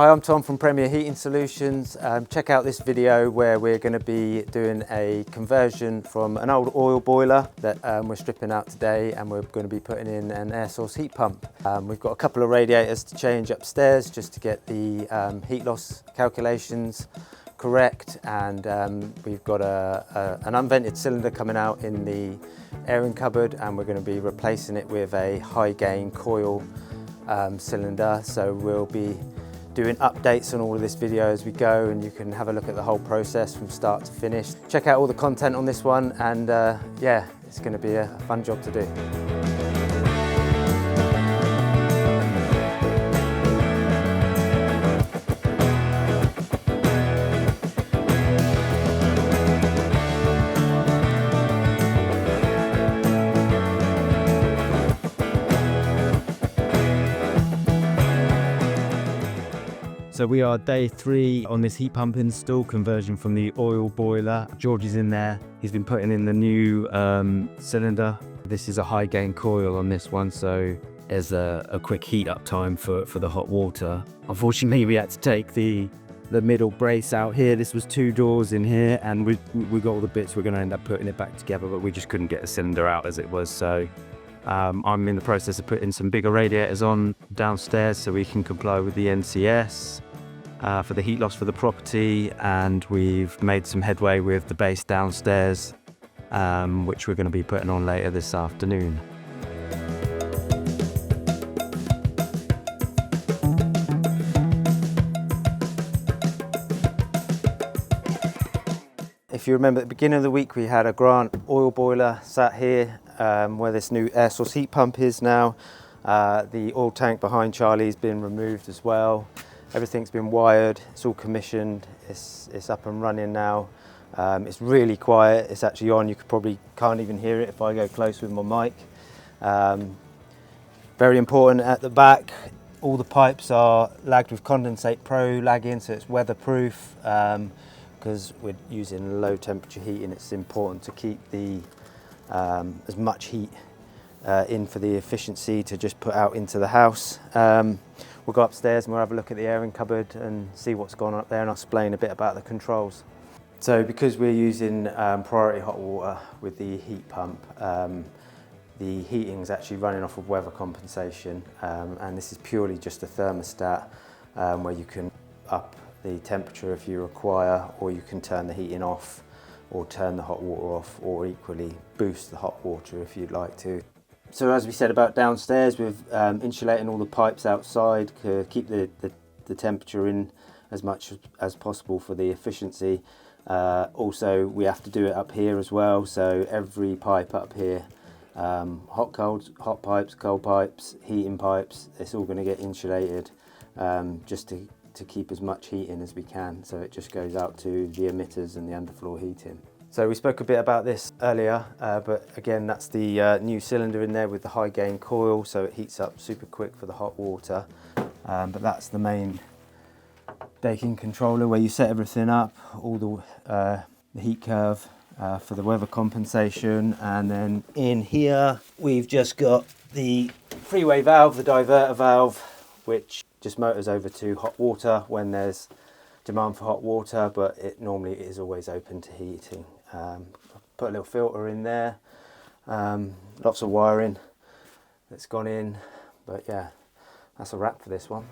Hi, I'm Tom from Premier Heating Solutions. Check out this video where we're going to be doing a conversion from an old oil boiler that we're stripping out today, and we're going to be putting in an air source heat pump. We've got a couple of radiators to change upstairs just to get the heat loss calculations correct, and we've got an unvented cylinder coming out in the airing cupboard, and we're going to be replacing it with a high gain coil cylinder. So we'll be doing updates on all of this video as we go, and you can have a look at the whole process from start to finish. Check out all the content on this one, and yeah, it's going to be a fun job to do. So we are day 3 on this heat pump install conversion from the oil boiler. George is in there. He's been putting in the new cylinder. This is a high gain coil on this one, so there's a quick heat up time for the hot water. Unfortunately, we had to take the middle brace out here. This was 2 doors in here, and we got all the bits. We're going to end up putting it back together, but we just couldn't get the cylinder out as it was. So I'm in the process of putting some bigger radiators on downstairs so we can comply with the NCS. For the heat loss for the property, and we've made some headway with the base downstairs, which we're going to be putting on later this afternoon. If you remember at the beginning of the week, we had a Grant oil boiler sat here where this new air source heat pump is now. The oil tank behind Charlie's been removed as well. Everything's been wired, it's all commissioned, it's up and running now. It's really quiet, it's actually on. You probably can't even hear it if I go close with my mic. Very important at the back, all the pipes are lagged with Condensate Pro lagging, so it's weatherproof. Because we're using low temperature heating, it's important to keep the as much heat in for the efficiency to just put out into the house. We'll go upstairs and we'll have a look at the airing cupboard and see what's gone on up there, and I'll explain a bit about the controls. So because we're using priority hot water with the heat pump, the heating is actually running off of weather compensation, and this is purely just a thermostat where you can up the temperature if you require, or you can turn the heating off or turn the hot water off, or equally boost the hot water if you'd like to. So as we said about downstairs, we're insulating all the pipes outside to keep the temperature in as much as possible for the efficiency. Also, we have to do it up here as well, so every pipe up here, hot pipes, cold pipes, heating pipes, it's all going to get insulated just to keep as much heat in as we can, so it just goes out to the emitters and the underfloor heating. So we spoke a bit about this earlier, but again, that's the new cylinder in there with the high gain coil, so it heats up super quick for the hot water. But that's the main baking controller where you set everything up, all the heat curve for the weather compensation, and then in here we've just got the freeway valve, the diverter valve, which just motors over to hot water when there's demand for hot water, but it normally is always open to heating. Put a little filter in there, lots of wiring that's gone in, but yeah, that's a wrap for this one.